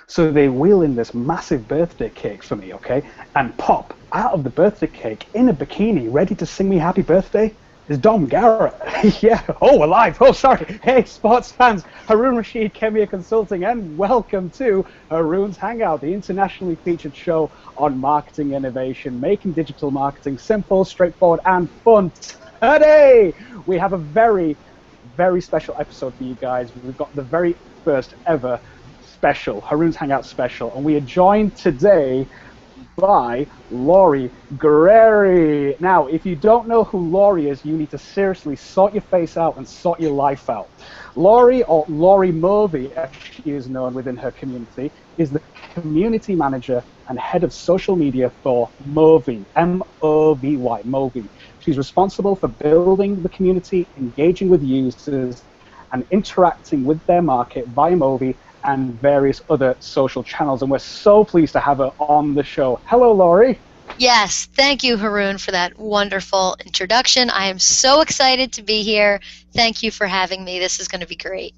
So they wheel in this massive birthday cake for me, okay? And pop out of the birthday cake in a bikini, ready to sing me happy birthday, is Dom Garrett. Yeah. Oh, alive. Oh, sorry. Hey, sports fans. Haroon Rashid, Khemeia Consulting, and welcome to Haroon's Hangout, the internationally featured show on marketing innovation, making digital marketing simple, straightforward, and fun. Today, we have a very, very special episode for you guys. We've got the very first ever special, Haroon's Hangout special, and we are joined today by Lorrie Guerrieri. Now, if you don't know who Lorrie is, you need to seriously sort your face out and sort your life out. Lorrie, or Lorrie Movi, as she is known within her community, is the community manager and head of social media for Movi, M-O-V-Y, Movi. She's responsible for building the community, engaging with users, and interacting with their market via Movi and various other social channels, and we're so pleased to have her on the show. Hello, Lorrie. Yes, thank you, Haroon, for that wonderful introduction. I am so excited to be here. Thank you for having me. This is going to be great.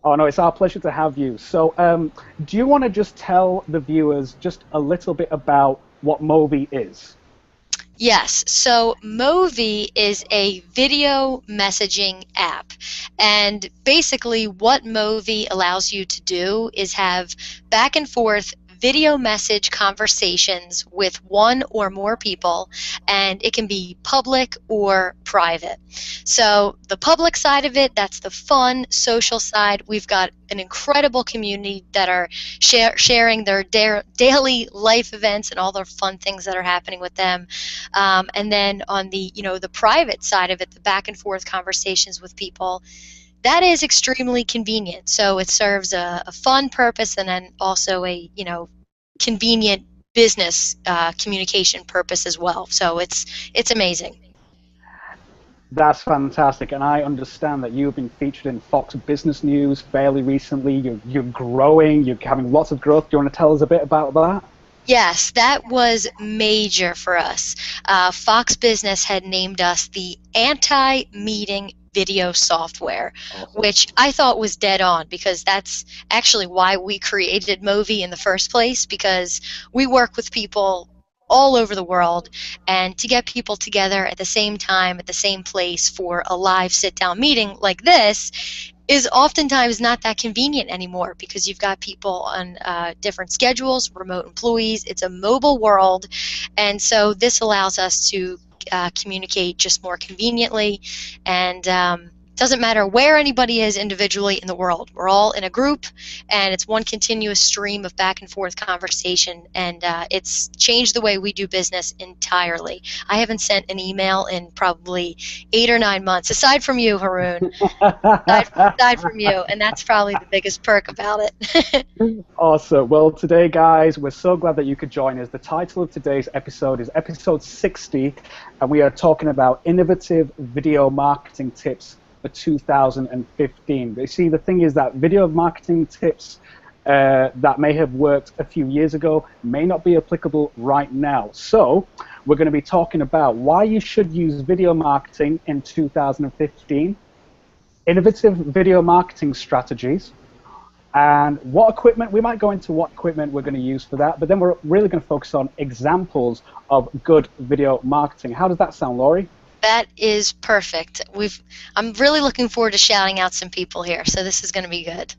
Oh, no, it's our pleasure to have you. So do you want to just tell the viewers just a little bit about what Movi is? Yes, so Movi is a video messaging app, and basically what Movi allows you to do is have back and forth video message conversations with one or more people, and it can be public or private. So the public side of it, that's the fun social side. We've got an incredible community that are sharing their daily life events and all the fun things that are happening with them. And then on the the private side of it, the back and forth conversations with people, that is extremely convenient. So it serves a fun purpose and then also a convenient business communication purpose as well. So it's amazing. That's fantastic, and I understand that you've been featured in Fox Business News fairly recently. You're growing, you're having lots of growth. Do you want to tell us a bit about that? Yes, that was major for us. Fox Business had named us the anti-meeting video software, which I thought was dead on, because that's actually why we created Movi in the first place, because we work with people all over the world, and to get people together at the same time, at the same place for a live sit-down meeting like this is oftentimes not that convenient anymore, because you've got people on different schedules, remote employees. It's a mobile world, and so this allows us to communicate just more conveniently, and doesn't matter where anybody is individually in the world. We're all in a group, and it's one continuous stream of back and forth conversation, and it's changed the way we do business entirely. I haven't sent an email in probably 8 or 9 months, aside from you, Haroon. aside from you, and that's probably the biggest perk about it. Awesome. Well, today, guys, we're so glad that you could join us. The title of today's episode is episode 60, and we are talking about innovative video marketing tips for 2015. But you see, the thing is that video marketing tips that may have worked a few years ago may not be applicable right now. So we're going to be talking about why you should use video marketing in 2015, innovative video marketing strategies, and what equipment. We might go into what equipment we're going to use for that, but then we're really going to focus on examples of good video marketing. How does that sound, Lorrie? That is perfect. I'm really looking forward to shouting out some people here, so this is going to be good.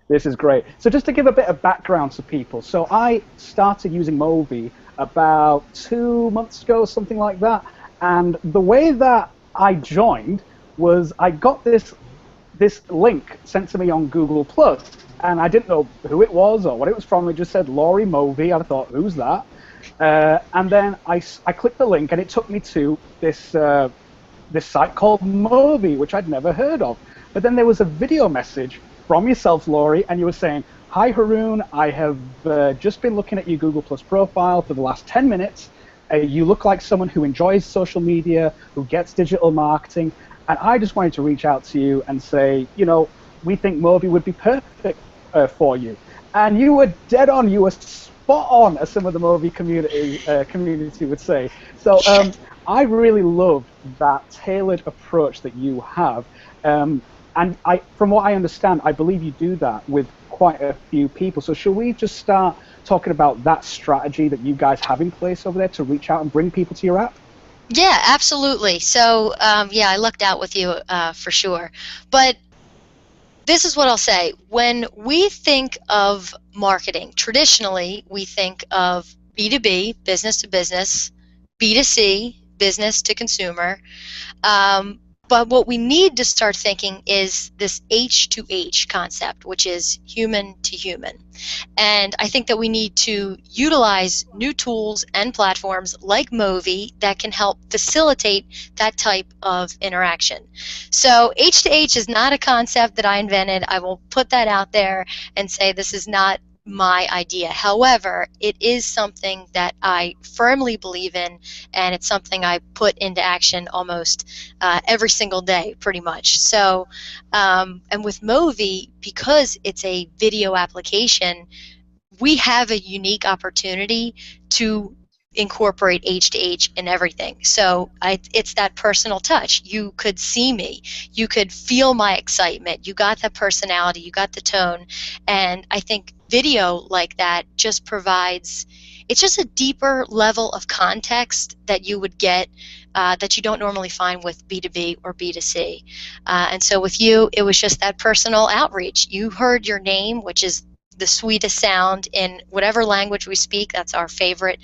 This is great. So just to give a bit of background to people, so I started using Movi about 2 months ago, something like that, and the way that I joined was I got this link sent to me on Google+, and I didn't know who it was or what it was from. It just said Lorrie Movi. I thought, who's that? And then I clicked the link, and it took me to this site called Movi, which I'd never heard of. But then there was a video message from yourself, Lorrie, and you were saying, "Hi, Haroon, I have just been looking at your Google Plus profile for the last 10 minutes. You look like someone who enjoys social media, who gets digital marketing, and I just wanted to reach out to you and say, we think Movi would be perfect for you." And you were dead on. You were spot on, as some of the Movi community would say. So I really love that tailored approach that you have. And from what I understand, I believe you do that with quite a few people. So should we just start talking about that strategy that you guys have in place over there to reach out and bring people to your app? Yeah, absolutely. So, yeah, I lucked out with you for sure. But this is what I'll say. When we think of marketing, traditionally we think of B2B, business to business, B2C, business to consumer. But what we need to start thinking is this H2H concept, which is human to human. And I think that we need to utilize new tools and platforms like Movi that can help facilitate that type of interaction. So H2H is not a concept that I invented. I will put that out there and say this is not my idea. However, it is something that I firmly believe in, and it's something I put into action almost every single day, pretty much. So, and with Movi, because it's a video application, we have a unique opportunity to incorporate H2H in everything. So it's that personal touch. You could see me. You could feel my excitement. You got the personality. You got the tone. And I think video like that just provides, it's just a deeper level of context that you would get that you don't normally find with B2B or B2C. And so with you, it was just that personal outreach. You heard your name, which is the sweetest sound in whatever language we speak. That's our favorite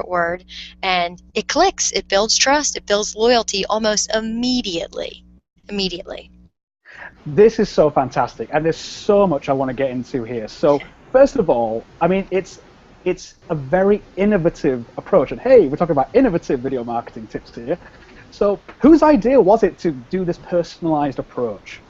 word, and it clicks. It builds trust. It builds loyalty almost immediately. This is so fantastic, and there's so much I want to get into here. So first of all, I mean, it's a very innovative approach, and hey, we're talking about innovative video marketing tips here. So whose idea was it to do this personalized approach?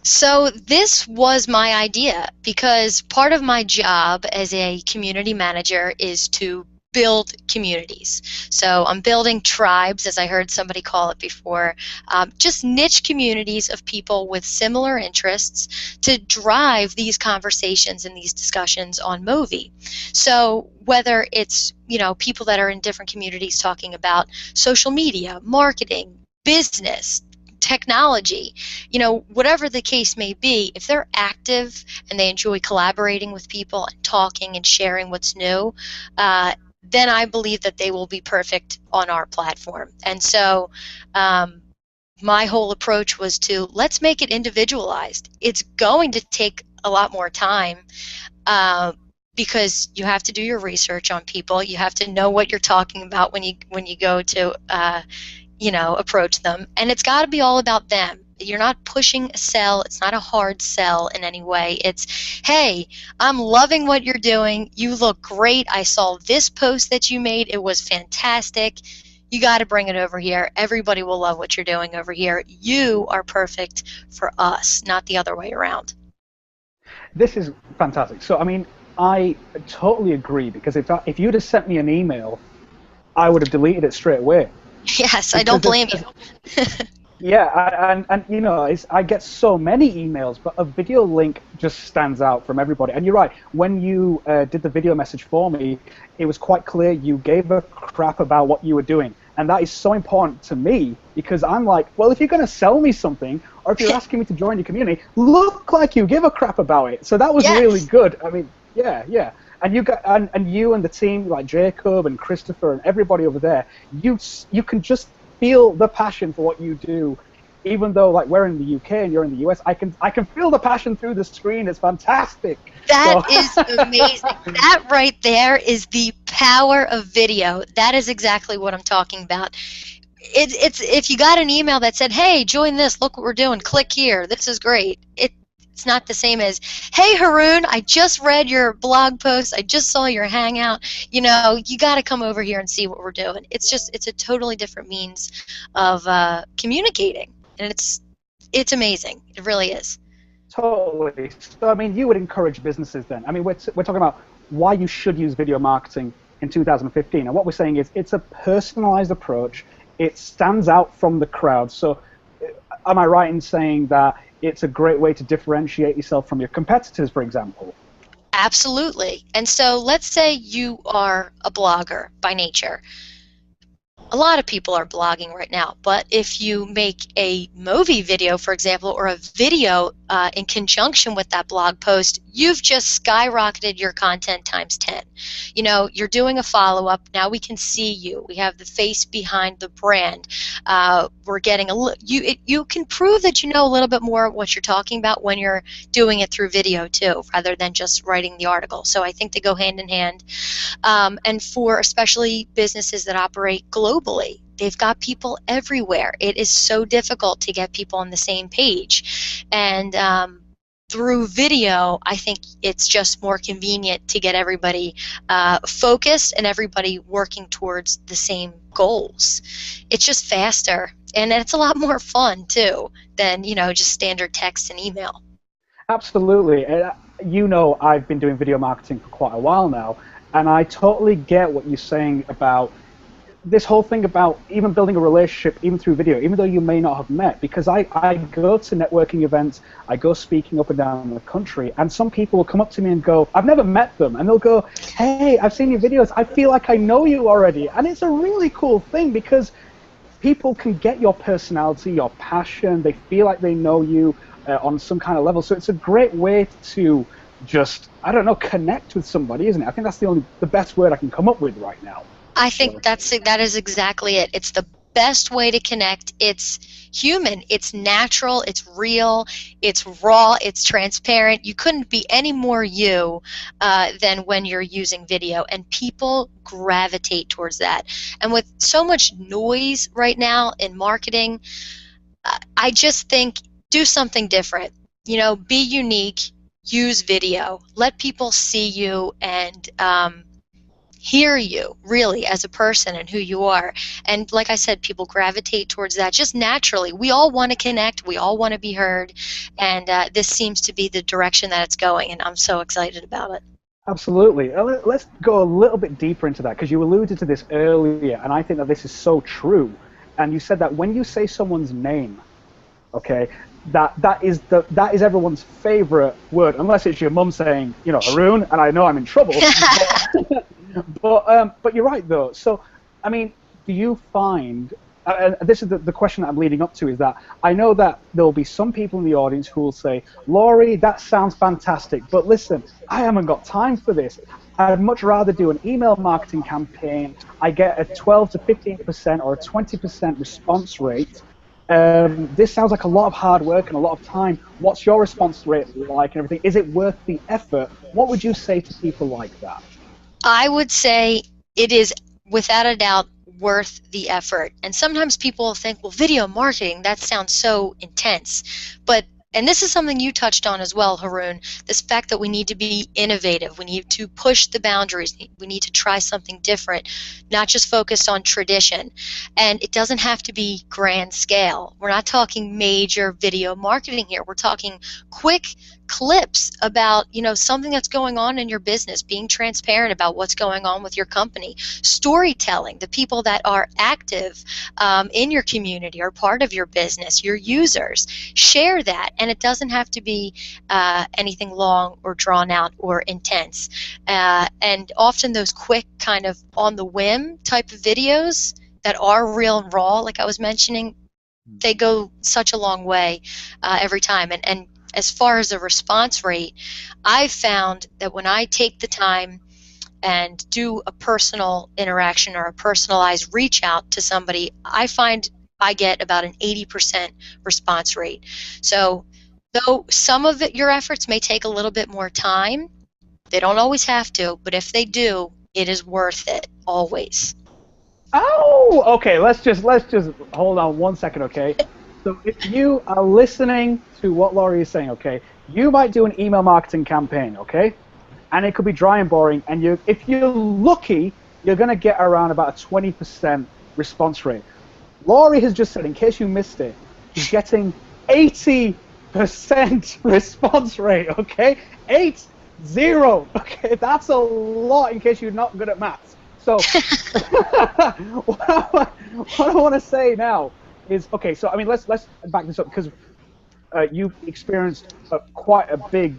So this was my idea, because part of my job as a community manager is to build communities. So I'm building tribes, as I heard somebody call it before, just niche communities of people with similar interests to drive these conversations and these discussions on Movi. So whether it's, you know, people that are in different communities talking about social media, marketing, business, technology, you know, whatever the case may be, if they're active and they enjoy collaborating with people and talking and sharing what's new, then I believe that they will be perfect on our platform. And so my whole approach was to, let's make it individualized. It's going to take a lot more time because you have to do your research on people. You have to know what you're talking about when you go to you know, approach them, and it's got to be all about them. You're not pushing a sell. It's not a hard sell in any way. It's, hey, I'm loving what you're doing. You look great. I saw this post that you made. It was fantastic. You got to bring it over here. Everybody will love what you're doing over here. You are perfect for us, not the other way around. This is fantastic. So, I mean, I totally agree, because if you'd have sent me an email, I would have deleted it straight away. Yes, I don't blame you. Yeah, and you know, I get so many emails, but a video link just stands out from everybody. And you're right, when you did the video message for me, it was quite clear you gave a crap about what you were doing. And that is so important to me, because I'm like, well, if you're going to sell me something, or if you're asking me to join your community, look like you give a crap about it. So that was really good. I mean, yeah. And you and the team, like Jacob and Christopher and everybody over there, you can just feel the passion for what you do, even though like we're in the UK and you're in the US. I can feel the passion through the screen. It's fantastic. That is amazing. That right there is the power of video. That is exactly what I'm talking about. It's if you got an email that said, hey, join this, look what we're doing, click here, this is great. It's not the same as, hey, Haroon, I just read your blog post, I just saw your Hangout, you know, you got to come over here and see what we're doing. It's a totally different means of communicating, and it's amazing. It really is. Totally. So, I mean, you would encourage businesses then. I mean, we're talking about why you should use video marketing in 2015, and what we're saying is it's a personalized approach. It stands out from the crowd. So, am I right in saying that it's a great way to differentiate yourself from your competitors, for example? Absolutely. And so let's say you are a blogger by nature. a lot of people are blogging right now, but if you make a Movi video, for example, or a video in conjunction with that blog post, you've just skyrocketed your content times 10. You know, you're doing a follow-up. Now we can see you. We have the face behind the brand. We're getting you can prove that you know a little bit more what you're talking about when you're doing it through video too, rather than just writing the article. So I think they go hand in hand. And for especially businesses that operate globally, they've got people everywhere. It is so difficult to get people on the same page. And through video, I think it's just more convenient to get everybody focused and everybody working towards the same goals. It's just faster, and it's a lot more fun too than, you know, just standard text and email. Absolutely. You know, I've been doing video marketing for quite a while now, and I totally get what you're saying about this whole thing about even building a relationship even through video, even though you may not have met, because I go to networking events, I go speaking up and down the country, and some people will come up to me and go, I've never met them, and they'll go, hey, I've seen your videos, I feel like I know you already. And it's a really cool thing because people can get your personality, your passion, they feel like they know you on some kind of level. So it's a great way to just, I don't know, connect with somebody, isn't it? I think that's the best word I can come up with right now. I think that is exactly it. It's the best way to connect. It's human, it's natural, it's real, it's raw, it's transparent. You couldn't be any more you than when you're using video, and people gravitate towards that. And with so much noise right now in marketing, I just think do something different. You know, be unique, use video, let people see you and hear you really as a person and who you are. And like I said, people gravitate towards that just naturally. We all want to connect, we all want to be heard, and this seems to be the direction that it's going, and I'm so excited about it. Absolutely. Let's go a little bit deeper into that, because you alluded to this earlier, and I think that this is so true. And you said that when you say someone's name, okay, that is everyone's favorite word, unless it's your mum saying, you know, Haroon, and I know I'm in trouble. But you're right, though. So, I mean, do you find, this is the question that I'm leading up to, is that I know that there will be some people in the audience who will say, Lorrie, that sounds fantastic, but listen, I haven't got time for this. I'd much rather do an email marketing campaign. I get a 12 to 15% or a 20% response rate. This sounds like a lot of hard work and a lot of time. What's your response rate like and everything? Is it worth the effort? What would you say to people like that? I would say it is, without a doubt, worth the effort. And sometimes people think, well, video marketing, that sounds so intense. But, and this is something you touched on as well, Haroon, this fact that we need to be innovative. We need to push the boundaries. We need to try something different, not just focused on tradition. And it doesn't have to be grand scale. We're not talking major video marketing here. We're talking quick clips about, you know, something that's going on in your business, being transparent about what's going on with your company, storytelling, the people that are active in your community or part of your business, your users, share that. And it doesn't have to be anything long or drawn out or intense. And often those quick kind of on the whim type of videos that are real and raw, like I was mentioning, they go such a long way every time. And as far as the response rate, I've found that when I take the time and do a personal interaction or a personalized reach out to somebody, I find I get about an 80% response rate. So though some of your efforts may take a little bit more time, they don't always have to, but if they do, it is worth it, always. Oh, okay, let's just hold on one second, okay? So if you are listening to what Lorrie is saying, okay, you might do an email marketing campaign, okay? And it could be dry and boring, and if you're lucky, you're going to get around about a 20% response rate. Lorrie has just said, in case you missed it, he's getting 80% response rate, okay? 80, okay? That's a lot in case you're not good at maths. So what I want to say now is, okay, so I mean, let's back this up, because you've experienced quite a big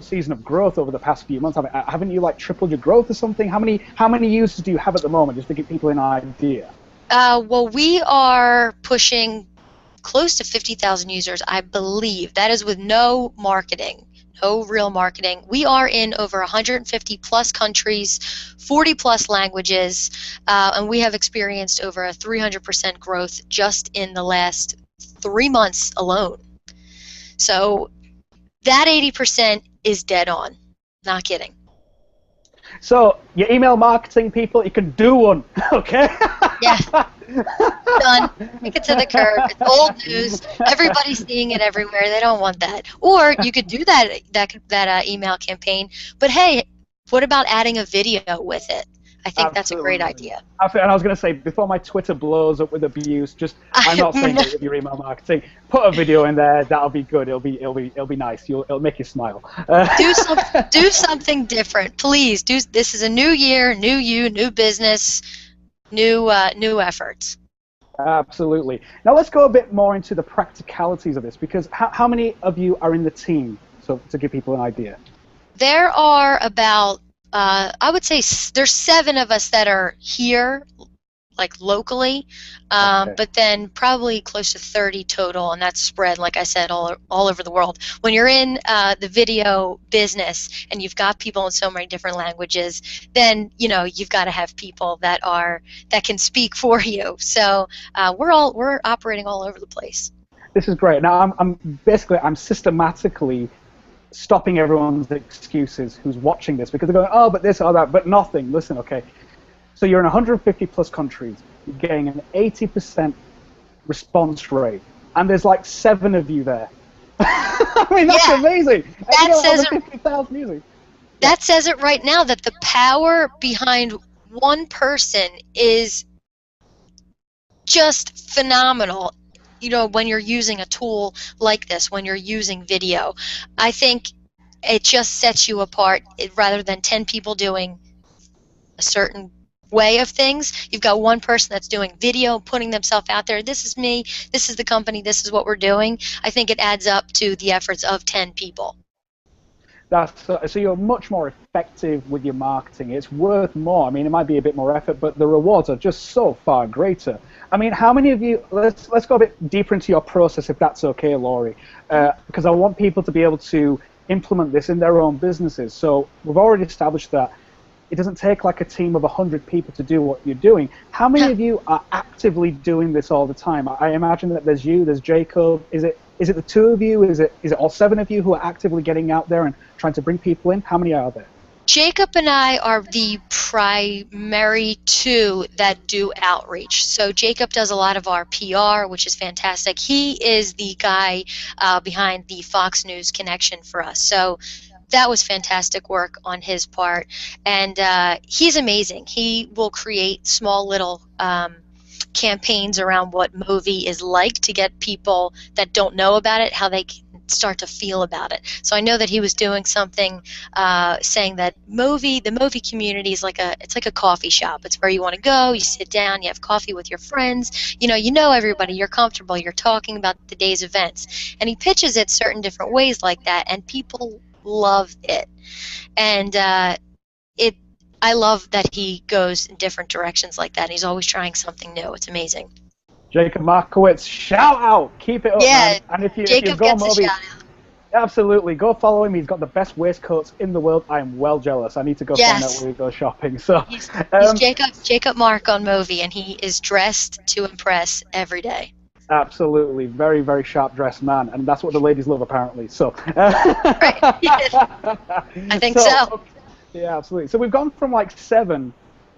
season of growth over the past few months. Haven't you like tripled your growth or something? How many users do you have at the moment, just to give people an idea? Well, we are pushing close to 50,000 users, I believe. That is with no marketing, no real marketing. We are in over 150 plus countries, 40 plus languages, and we have experienced over a 300% growth just in the last 3 months alone. So that 80% is dead on. Not kidding. So, your email marketing people, you can do one, okay? Yeah. Done. Take it to the curb. It's old news. Everybody's seeing it everywhere. They don't want that. Or you could do that email campaign. But hey, what about adding a video with it? I think that's a great idea. And I was going to say, before my Twitter blows up with abuse, I'm not saying it with your email marketing. Put a video in there. That'll be good. It'll be nice. It'll make you smile. Do something different, please. This is a new year, new you, new business, new efforts. Absolutely. Now let's go a bit more into the practicalities of this, because how many of you are in the team? So to give people an idea. There are about I would say there's 7 of us that are here, like locally, Okay. but then probably close to 30 total, and that's spread, like I said, all over the world. When you're in the video business and you've got people in so many different languages, then you've got to have people that can speak for you. So we're operating all over the place. This is great. Now I'm systematically stopping everyone's excuses who's watching this, because they're going, oh, but this or that, but nothing. Listen, okay. So you're in 150 plus countries. You're getting an 80% response rate, and there's like 7 of you there. I mean, that's amazing. That says 50,000 users. That says it right now, that the power behind one person is just phenomenal. When you're using a tool like this, when you're using video, I think it just sets you apart. Rather than 10 people doing a certain way of things, you've got one person that's doing video, putting themselves out there. This is me, this is the company, this is what we're doing. I think it adds up to the efforts of 10 people. So you're much more effective with your marketing. It's worth more. I mean, it might be a bit more effort, but the rewards are just so far greater. I mean, how many of you, let's go a bit deeper into your process, if that's okay, Lorrie, because I want people to be able to implement this in their own businesses. So we've already established that it doesn't take like a team of 100 people to do what you're doing. How many of you are actively doing this all the time? I imagine that there's you, there's Jacob. Is it the 2 of you? Is it all 7 of you who are actively getting out there and trying to bring people in? How many are there? Jacob and I are the primary 2 that do outreach. So Jacob does a lot of our PR, which is fantastic. He is the guy behind the Fox News connection for us. So that was fantastic work on his part. And he's amazing. He will create small little campaigns around what Movi is like, to get people that don't know about it, how they can start to feel about it. So I know that he was doing something saying that the Movi community is like a coffee shop. It's where you want to go, you sit down, you have coffee with your friends, you know everybody, you're comfortable, you're talking about the day's events. And he pitches it certain different ways like that, and people love it. And I love that he goes in different directions like that. He's always trying something new. It's amazing. Jacob Markowitz, shout out, keep it up, man. And if you go Movi, absolutely, go follow him. He's got the best waistcoats in the world. I am well jealous. I need to go find out where we go shopping. So he's Jacob Mark on Movi, and he is dressed to impress every day. Absolutely, very, very sharp dressed man, and that's what the ladies love, apparently. So right. I think so. Okay. Yeah, absolutely. So we've gone from like 7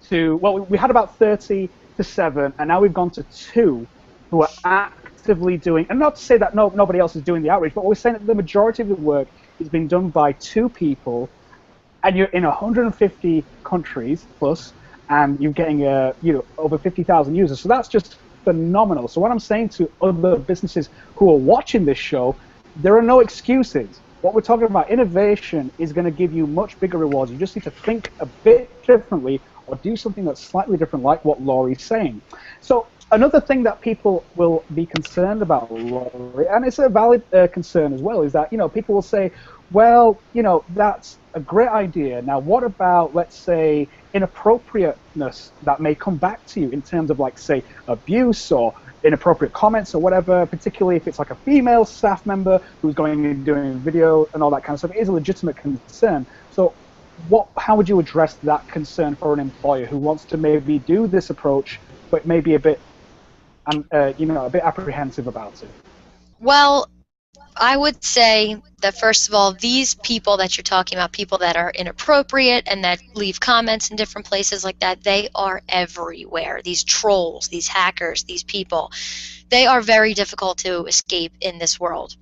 to, well, we had about 30 to 7, and now we've gone to 2 who are actively doing, and not to say that nobody else is doing the outreach, but we're saying that the majority of the work is being done by 2 people, and you're in 150 countries plus, and you're getting over 50,000 users. So that's just phenomenal. So what I'm saying to other businesses who are watching this show, there are no excuses. What we're talking about, innovation, is going to give you much bigger rewards. You just need to think a bit differently, or do something that's slightly different, like what Lorrie's saying. So another thing that people will be concerned about, Lorrie, and it's a valid concern as well, is that people will say, Well, that's a great idea. Now, what about, let's say, inappropriateness that may come back to you in terms of, like, say, abuse or inappropriate comments or whatever, particularly if it's like a female staff member who's going and doing video and all that kind of stuff. It is a legitimate concern. So how would you address that concern for an employer who wants to maybe do this approach, but maybe a bit, a bit apprehensive about it? Well, I would say that, first of all, these people that you're talking about, people that are inappropriate and that leave comments in different places like that, they are everywhere. These trolls, these hackers, these people, they are very difficult to escape in this world.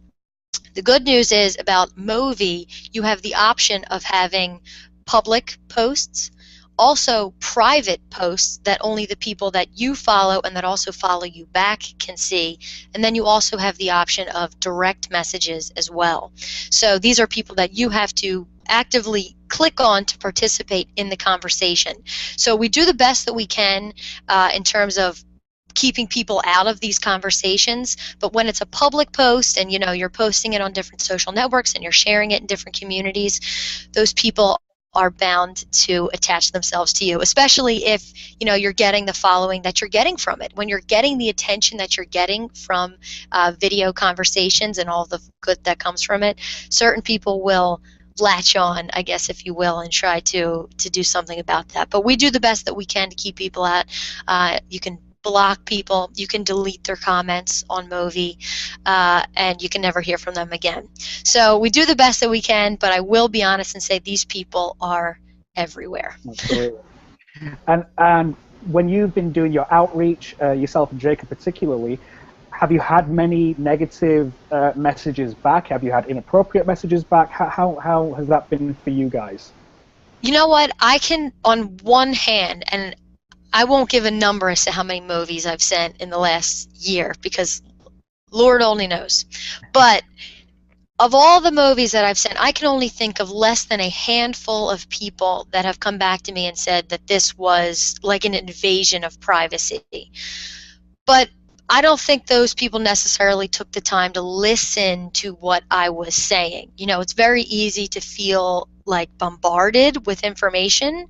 The good news is about Movi, you have the option of having public posts, also private posts that only the people that you follow and that also follow you back can see. And then you also have the option of direct messages as well. So these are people that you have to actively click on to participate in the conversation. So we do the best that we can in terms of keeping people out of these conversations, but when it's a public post and you're posting it on different social networks and you're sharing it in different communities, those people are bound to attach themselves to you, especially if you're getting the following that you're getting from it. When you're getting the attention that you're getting from video conversations and all the good that comes from it, certain people will latch on, I guess, if you will, and try to do something about that. But we do the best that we can to keep people out. You can block people, you can delete their comments on Movi, and you can never hear from them again. So we do the best that we can, but I will be honest and say these people are everywhere. Absolutely. And when you've been doing your outreach, yourself and Jacob particularly, have you had many negative messages back? Have you had inappropriate messages back? How has that been for you guys? You know what? I can, on one hand, and I won't give a number as to how many movies I've sent in the last year because Lord only knows. But of all the movies that I've sent, I can only think of less than a handful of people that have come back to me and said that this was like an invasion of privacy. But I don't think those people necessarily took the time to listen to what I was saying. It's very easy to feel like bombarded with information,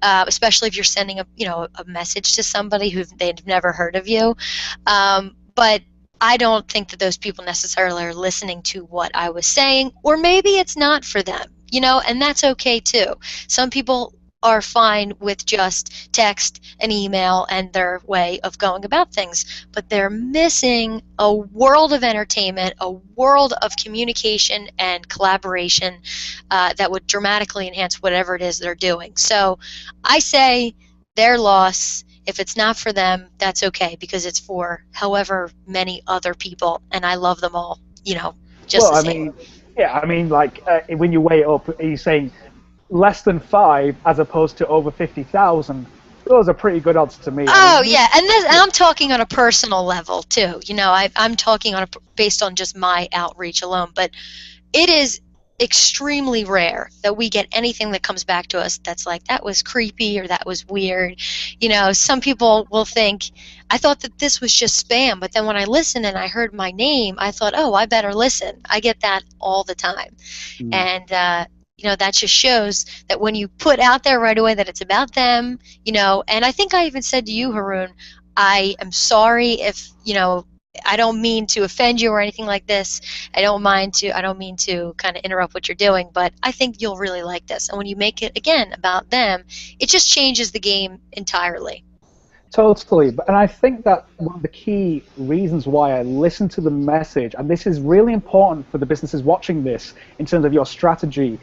especially if you're sending a message to somebody who they've never heard of you. But I don't think that those people necessarily are listening to what I was saying, or maybe it's not for them, and that's okay too. Some people are fine with just text and email and their way of going about things, but they're missing a world of entertainment, a world of communication and collaboration that would dramatically enhance whatever it is they're doing. So I say their loss. If it's not for them, that's okay, because it's for however many other people, and I love them all, just the same. When you weigh it up, are you saying less than 5 as opposed to over 50,000? Those are pretty good odds to me. Oh, yeah, and I'm talking on a personal level, too. I'm talking based on just my outreach alone, but it is extremely rare that we get anything that comes back to us that's like, that was creepy or that was weird. Some people will think, I thought that this was just spam, but then when I listened and I heard my name, I thought, oh, I better listen. I get that all the time. And that just shows that when you put out there right away that it's about them, and I think I even said to you, Haroon, I am sorry if, I don't mean to offend you or anything like this. I don't mean to kind of interrupt what you're doing, but I think you'll really like this. And when you make it, again, about them, it just changes the game entirely. Totally. And I think that one of the key reasons why I listen to the message, and this is really important for the businesses watching this in terms of your strategy,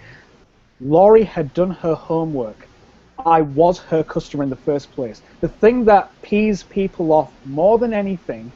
Lorrie had done her homework. I was her customer in the first place. The thing that pees people off more than anything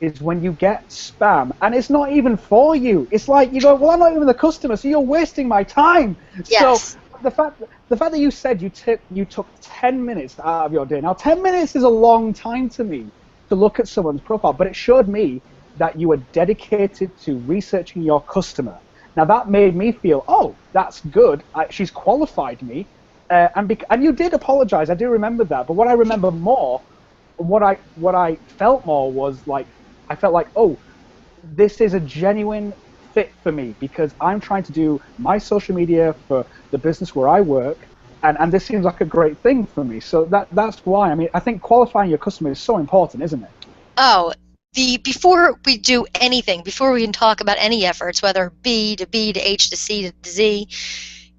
is when you get spam, and it's not even for you. It's like you go, well, I'm not even the customer, so you're wasting my time. Yes. So the fact that you said you took 10 minutes out of your day. Now, 10 minutes is a long time to me to look at someone's profile, but it showed me that you were dedicated to researching your customer. Now that made me feel, oh, that's good. She's qualified me, and you did apologize. I do remember that. But what I remember more, what I felt more was like, I felt like, oh, this is a genuine fit for me because I'm trying to do my social media for the business where I work, and this seems like a great thing for me. So that's why. I mean, I think qualifying your customer is so important, isn't it? Oh, before we do anything, before we can talk about any efforts, whether B to B to H to C to Z,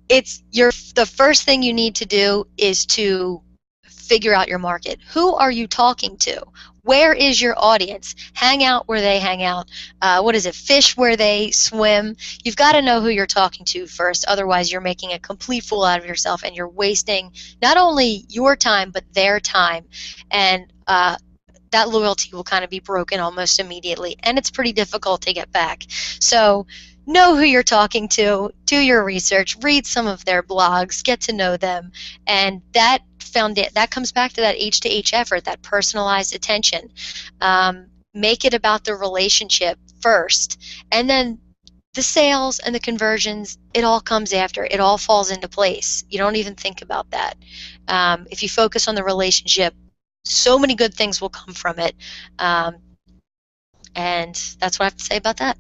the first thing you need to do is to figure out your market. Who are you talking to? Where is your audience? Hang out where they hang out. What is it? Fish where they swim. You've got to know who you're talking to first. Otherwise, you're making a complete fool out of yourself, and you're wasting not only your time but their time. And that loyalty will kind of be broken almost immediately, and it's pretty difficult to get back. So know who you're talking to, do your research, read some of their blogs, get to know them, and that comes back to that H to H effort, that personalized attention. Make it about the relationship first, and then the sales and the conversions, it all comes after. It all falls into place. You don't even think about that. If you focus on the relationship, so many good things will come from it. And that's what I have to say about that.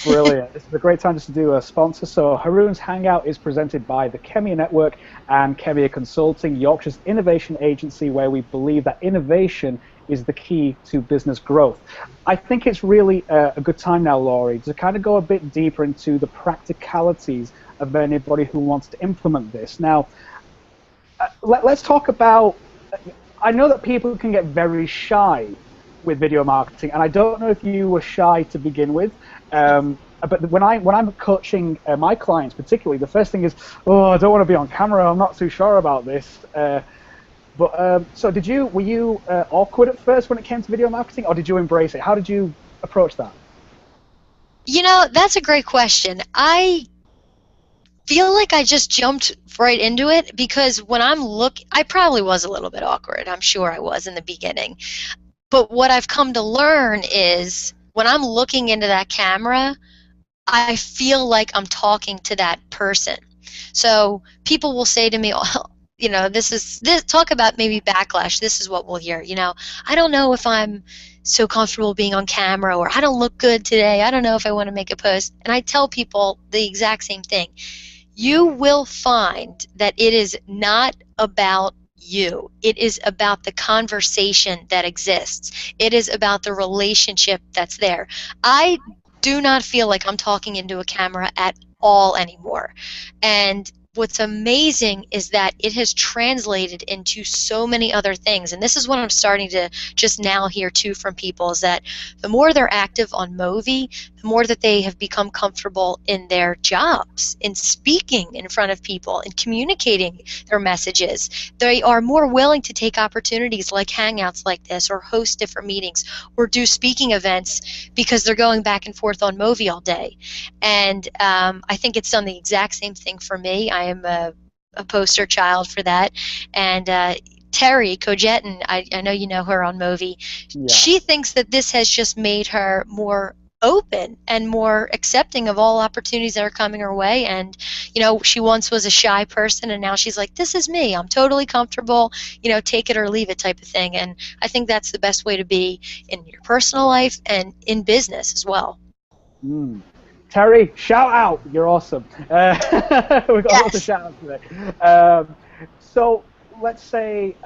Brilliant. This is a great time just to do a sponsor. So Haroon's Hangout is presented by the Khemeia Network and Khemeia Consulting, Yorkshire's innovation agency, where we believe that innovation is the key to business growth. I think it's really a good time now, Lorrie, to kind of go a bit deeper into the practicalities of anybody who wants to implement this. Now, let's talk about, I know that people can get very shy with video marketing, and I don't know if you were shy to begin with, but when I'm coaching my clients particularly, the first thing is, oh, I don't want to be on camera, I'm not too sure about this. So were you awkward at first when it came to video marketing, or did you embrace it? How did you approach that? You know, that's a great question. I feel like I just jumped right into it because when I probably was a little bit awkward. I'm sure I was in the beginning. But what I've come to learn is when I'm looking into that camera, I feel like I'm talking to that person. So people will say to me, oh, you know, talk about maybe backlash. This is what we'll hear. You know, I don't know if I'm so comfortable being on camera, or I don't look good today. I don't know if I want to make a post. And I tell people the exact same thing. You will find that it is not about you. It is about the conversation that exists. It is about the relationship that's there. I do not feel like I'm talking into a camera at all anymore. And what's amazing is that it has translated into so many other things. And this is what I'm starting to just now hear too from people, is that the more they're active on Movi, the more that they have become comfortable in their jobs, in speaking in front of people, in communicating their messages. They are more willing to take opportunities like Hangouts like this, or host different meetings, or do speaking events because they're going back and forth on Movi all day. And I think it's done the exact same thing for me. I am a poster child for that. And Terry Cogetton, I know you know her on Movi. Yeah. She thinks that this has just made her more open and more accepting of all opportunities that are coming her way. And you know, she once was a shy person, and now she's like, this is me, I'm totally comfortable, you know, take it or leave it type of thing. And I think that's the best way to be in your personal life and in business as well. Terry, shout out, you're awesome. We've got lots of shout outs today. So let's say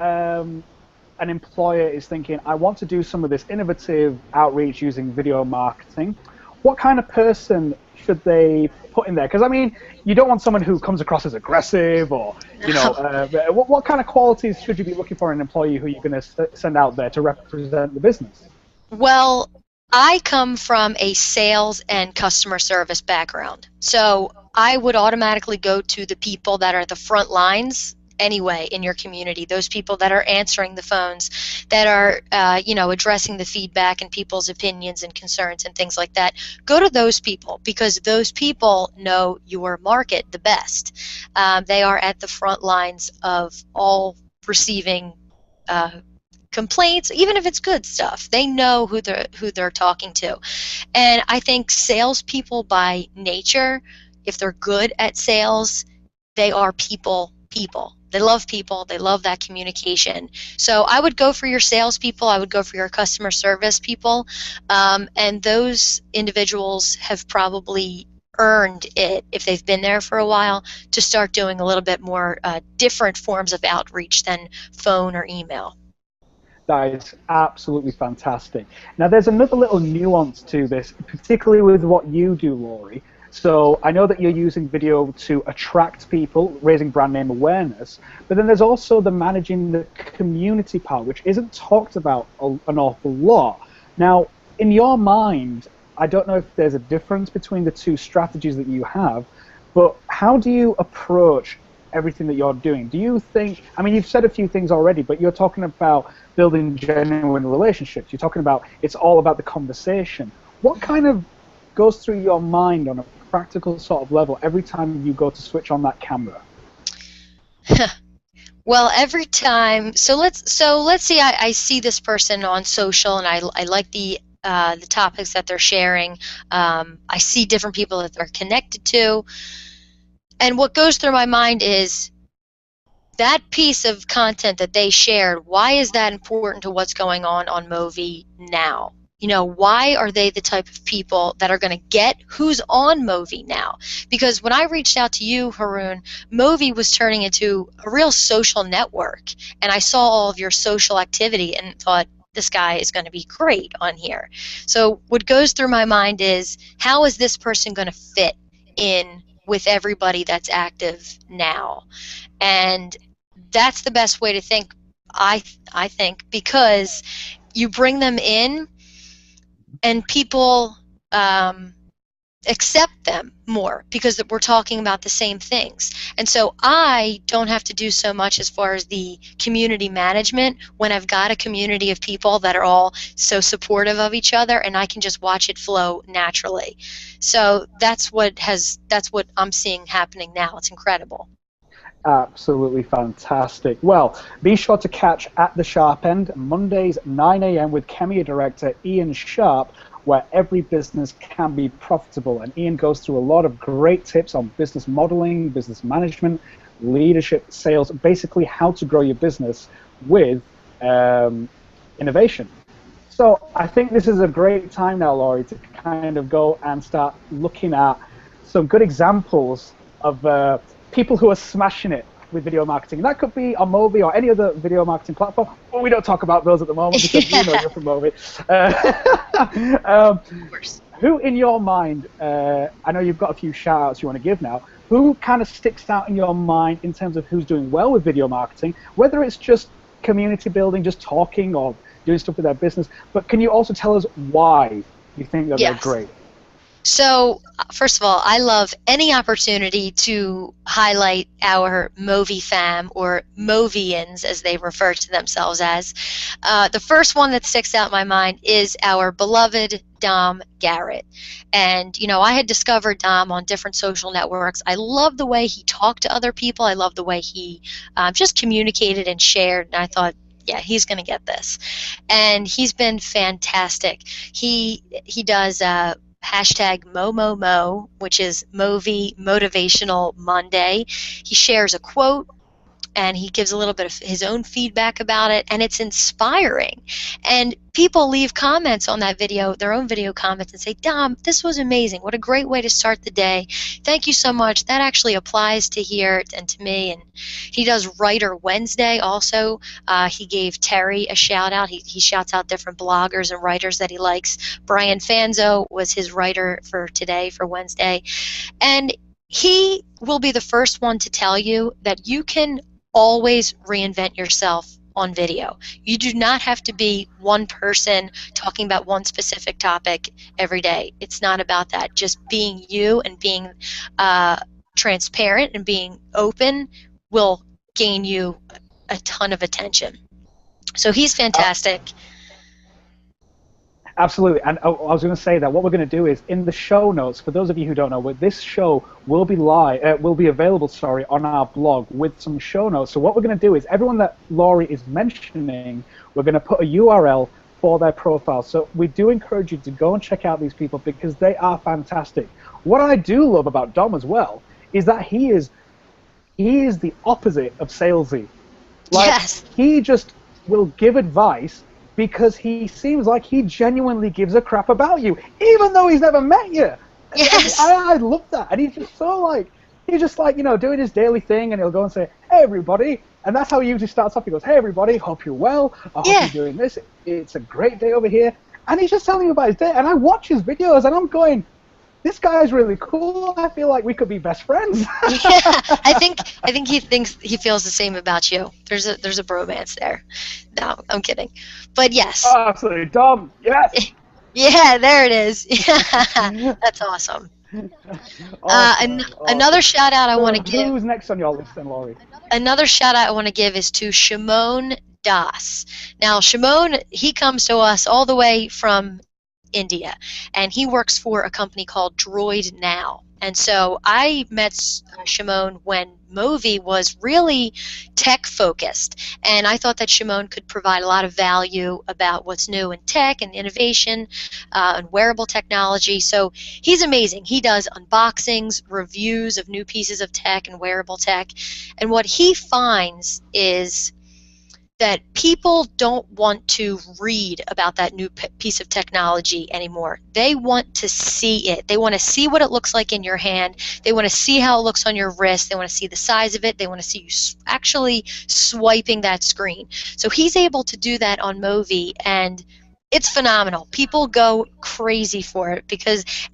an employer is thinking, I want to do some of this innovative outreach using video marketing. What kind of person should they put in there? Because I mean, you don't want someone who comes across as aggressive, or you know, what kind of qualities should you be looking for in an employee who you're going to send out there to represent the business? Well, I come from a sales and customer service background, so I would automatically go to the people that are at the front lines anyway in your community, those people that are answering the phones, that are you know, addressing the feedback and people's opinions and concerns and things like that. Go to those people, because those people know your market the best. They are at the front lines of all receiving complaints, even if it's good stuff. They know who they're talking to. And I think salespeople by nature, if they're good at sales, they are people. They love people. They love that communication. So I would go for your salespeople. I would go for your customer service people. And those individuals have probably earned it, if they've been there for a while, to start doing a little bit more different forms of outreach than phone or email. That is absolutely fantastic. Now, there's another little nuance to this, particularly with what you do, Lorrie. So I know that you're using video to attract people, raising brand name awareness, but then there's also the managing the community part, which isn't talked about an awful lot. Now, in your mind, I don't know if there's a difference between the two strategies that you have, but how do you approach everything that you're doing? Do you think, I mean, you've said a few things already, but you're talking about building genuine relationships. You're talking about it's all about the conversation. What kind of goes through your mind on a practical sort of level every time you go to switch on that camera? Well, every time, so let's see, I see this person on social, and I like the topics that they're sharing. I see different people that they're connected to, and what goes through my mind is that piece of content that they shared. Why is that important to what's going on Movi now? You know, why are they the type of people that are going to get who's on Movi now? Because when I reached out to you, Haroon, Movi was turning into a real social network, and I saw all of your social activity and thought, this guy is going to be great on here. So what goes through my mind is, how is this person going to fit in with everybody that's active now? And that's the best way to think, I think, because you bring them in and people accept them more because we're talking about the same things. And so I don't have to do so much as far as the community management when I've got a community of people that are all so supportive of each other, and I can just watch it flow naturally. So that's what I'm seeing happening now. It's incredible. Absolutely fantastic. Well, be sure to catch At the Sharp End Mondays 9 a.m. with Khemeia director Ian Sharp, where every business can be profitable. And Ian goes through a lot of great tips on business modeling, business management, leadership, sales, basically how to grow your business with innovation. So I think this is a great time now, Lorrie, to kind of go and start looking at some good examples of people who are smashing it with video marketing. And that could be on Movi or any other video marketing platform. But we don't talk about those at the moment because you know you're from Movi. Of course. Who in your mind, I know you've got a few shout outs you want to give now, who kind of sticks out in your mind in terms of who's doing well with video marketing, whether it's just community building, just talking or doing stuff with their business, but can you also tell us why you think that they're great? So, first of all, I love any opportunity to highlight our Movi fam, or Movians as they refer to themselves as. The first one that sticks out in my mind is our beloved Dom Garrett. And, you know, I had discovered Dom on different social networks. I love the way he talked to other people. I love the way he just communicated and shared, and I thought, yeah, he's going to get this. And he's been fantastic. He does hashtag MoMoMo, which is Movi Motivational Monday. He shares a quote, and he gives a little bit of his own feedback about it, and it's inspiring. And people leave comments on that video, their own video comments, and say, Dom, this was amazing. What a great way to start the day. Thank you so much. That actually applies to here and to me. And he does Writer Wednesday also. He gave Terry a shout out. He shouts out different bloggers and writers that he likes. Brian Fanzo was his writer for today, for Wednesday. And he will be the first one to tell you that you can always reinvent yourself on video. You do not have to be one person talking about one specific topic every day. It's not about that. Just being you and being transparent and being open will gain you a ton of attention. So he's fantastic. Absolutely, and I was going to say that what we're going to do is in the show notes. For those of you who don't know, this show will be available, on our blog with some show notes. So what we're going to do is everyone that Lorrie is mentioning, we're going to put a URL for their profile. So we do encourage you to go and check out these people because they are fantastic. What I do love about Dom as well is that he is he is the opposite of salesy. Like, Yes. he just will give advice because he seems like he genuinely gives a crap about you, even though he's never met you. Yes. I love that. And he's just so like, he's just like, doing his daily thing, and he'll go and say, hey, everybody. And that's how he usually starts off. He goes, hey, everybody, hope you're well. I hope Yeah. you're doing this. It's a great day over here. And he's just telling me about his day. And I watch his videos, and I'm going, this guy's really cool. I feel like we could be best friends. Yeah, I think he feels the same about you. There's a bromance there. No, I'm kidding. But yes. Oh, absolutely, Dom. Yes. Yeah, there it is. That's awesome. Awesome. Another shout out I want to give. Who's next on your list then, Lorrie? Another shout out I want to give is to Shimon Das. Now, Shimon, he comes to us all the way from India, and he works for a company called Droid Now. And so I met Shimon when Movi was really tech focused, and I thought that Shimon could provide a lot of value about what's new in tech and innovation and wearable technology. So he's amazing. He does unboxings, reviews of new pieces of tech and wearable tech, and what he finds is that people don't want to read about that new piece of technology anymore. They want to see it. They want to see what it looks like in your hand. They want to see how it looks on your wrist. They want to see the size of it. They want to see you actually swiping that screen. So he's able to do that on Movi, and it's phenomenal. People go crazy for it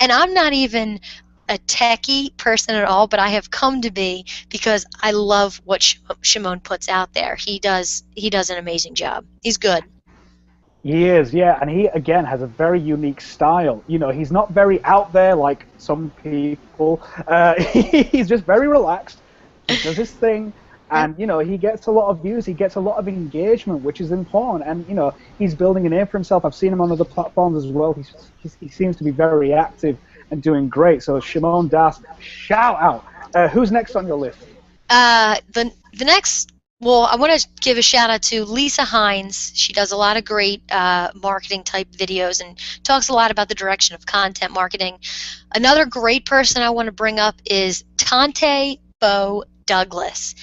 and I'm not even a techie person at all, but I have come to be because I love what Shimon puts out there. He does an amazing job. He's good. He is, yeah, and he again has a very unique style. He's not very out there like some people. He's just very relaxed. He does his thing, and he gets a lot of views. He gets a lot of engagement, which is important. And he's building a name for himself. I've seen him on other platforms as well. He seems to be very active and doing great. So Shimon Das, shout out. Who's next on your list? The next, well, I want to give a shout out to Lisa Hines. She does a lot of great marketing type videos and talks a lot about the direction of content marketing. Another great person I want to bring up is Tante Bo Douglas.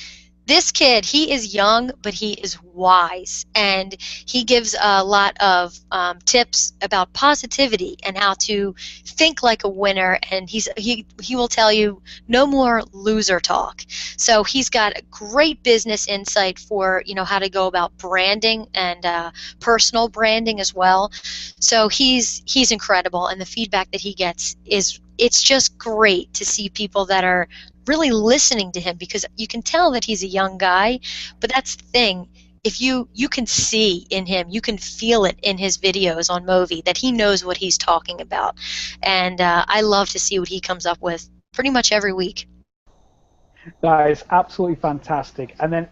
This kid, he is young, but he is wise, and he gives a lot of tips about positivity and how to think like a winner, and he will tell you no more loser talk. So he's got a great business insight for how to go about branding and personal branding as well. So he's incredible, and the feedback that he gets it's just great to see people that are really listening to him, because you can tell that he's a young guy, but that's the thing. If you can see in him, you can feel it in his videos on Movi that he knows what he's talking about, and I love to see what he comes up with pretty much every week. That is absolutely fantastic. And then,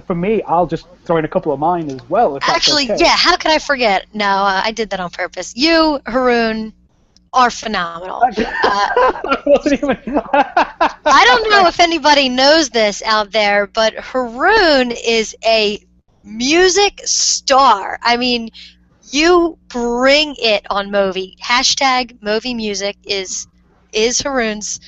for me, I'll just throw in a couple of mine as well. If Actually, that's okay. yeah, how could I forget? No, I did that on purpose. You, Haroon, are phenomenal. I wasn't even... I don't know if anybody knows this out there, but Haroon is a music star. I mean, you bring it on Movi. Hashtag Movi Music is Haroon's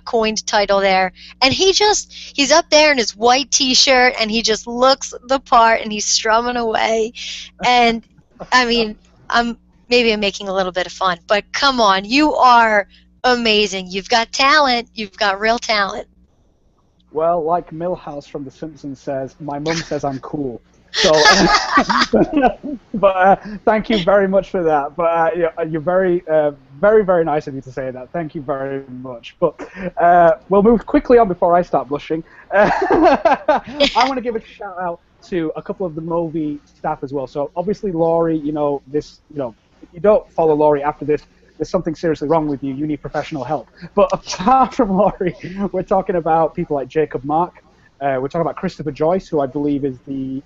coined title there. And he's up there in his white t-shirt, and he just looks the part, and he's strumming away. And, I mean, maybe I'm making a little bit of fun, but come on, you are amazing. You've got talent. You've got real talent. Well, like Milhouse from The Simpsons says, my mum says I'm cool. So, but thank you very much for that. But you're very, very, very nice of you to say that. Thank you very much. But we'll move quickly on before I start blushing. I want to give a shout out to a couple of the Movi staff as well. So obviously, Lorrie, if you don't follow Lorrie after this, there's something seriously wrong with you. You need professional help. But apart from Lorrie, we're talking about people like Jacob Mark. We're talking about Christopher Joyce, who I believe is the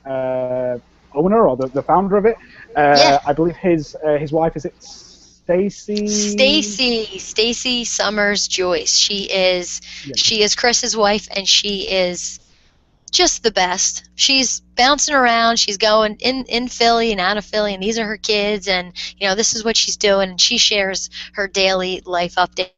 owner or the founder of it. Yeah. I believe his wife, is it Stacy? Stacy Summers Joyce. She is Chris's wife, and she is just the best. She's bouncing around. She's going in Philly and out of Philly, and these are her kids, and this is what she's doing, and she shares her daily life updates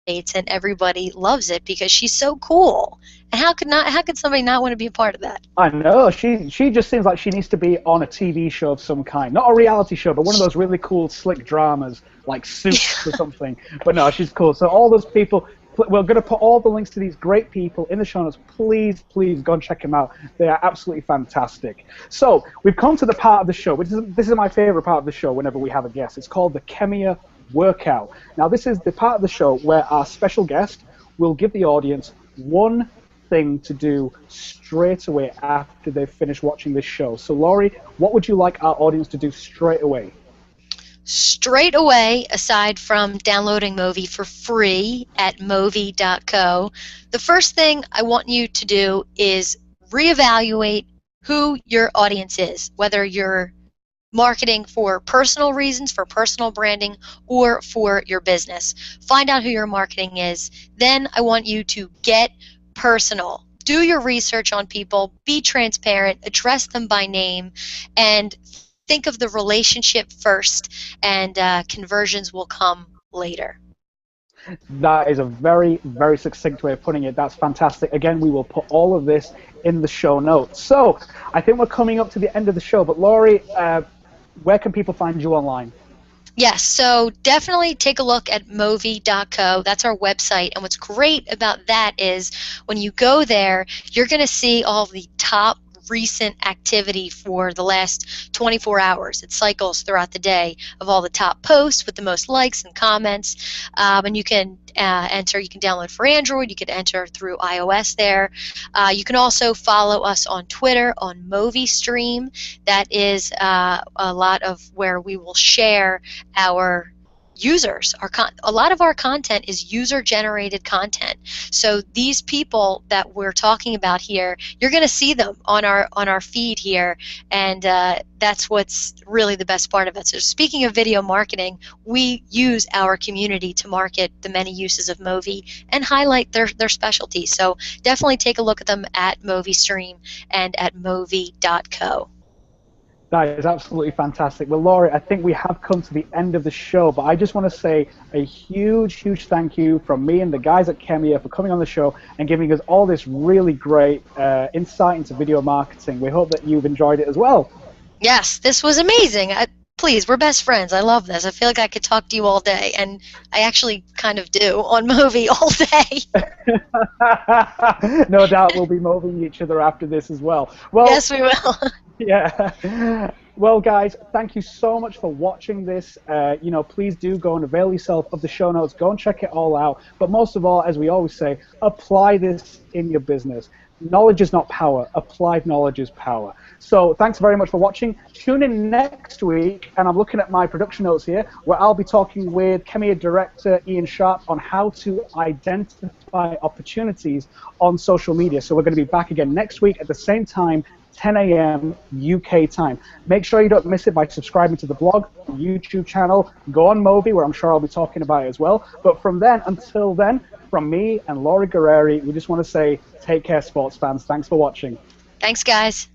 and everybody loves it because she's so cool. And how could somebody not want to be a part of that? I know. She just seems like she needs to be on a TV show of some kind. Not a reality show, but one of those really cool, slick dramas, like Suits or something. But no, she's cool. So all those people, we're going to put all the links to these great people in the show notes. Please, please go and check them out. They are absolutely fantastic. So we've come to the part of the show, this is my favorite part of the show whenever we have a guest. It's called the Khemeia Workout. Now, this is the part of the show where our special guest will give the audience one thing to do straight away after they've finished watching this show. So, Lorrie, what would you like our audience to do straight away? Straight away, aside from downloading Movi for free at Movi.co, the first thing I want you to do is reevaluate who your audience is, whether you're marketing for personal reasons, for personal branding, or for your business. Find out who your marketing is. Then I want you to get personal. Do your research on people, be transparent, address them by name, and think of the relationship first, and conversions will come later. That is a very, very succinct way of putting it. That's fantastic. Again, we will put all of this in the show notes. So I think we're coming up to the end of the show, but Lorrie, where can people find you online? Yes, so definitely take a look at Movi.co. That's our website. And what's great about that is when you go there, you're going to see all the top recent activity for the last 24 hours. It cycles throughout the day of all the top posts with the most likes and comments. And you can enter, you can download for Android, you can enter through iOS there. You can also follow us on Twitter, on Movi Stream. That is a lot of where we will share our users. A lot of our content is user-generated content. So these people that we're talking about here, you're going to see them on our feed here, and that's what's really the best part of it. So speaking of video marketing, we use our community to market the many uses of Movi and highlight their specialties. So definitely take a look at them at Movi Stream and at Movi.co. That is absolutely fantastic. Well, Lorrie, I think we have come to the end of the show, but I just want to say a huge, huge thank you from me and the guys at Khemeia for coming on the show and giving us all this really great insight into video marketing. We hope that you've enjoyed it as well. Yes, this was amazing. Please, we're best friends. I love this. I feel like I could talk to you all day, and I actually kind of do on Movi all day. No doubt we'll be moving each other after this as well. Well, yes, we will. Yeah. Well, guys, thank you so much for watching this. Please do go and avail yourself of the show notes. Go and check it all out. But most of all, as we always say, apply this in your business. Knowledge is not power. Applied knowledge is power. So thanks very much for watching. Tune in next week, and I'm looking at my production notes here, where I'll be talking with Khemeia director Ian Sharp on how to identify opportunities on social media. So we're going to be back again next week at the same time, 10 a.m. UK time. Make sure you don't miss it by subscribing to the blog, YouTube channel. Go on Movi, where I'm sure I'll be talking about it as well. But from then until then, from me and Lorrie Guerrieri, we just want to say take care, sports fans. Thanks for watching. Thanks, guys.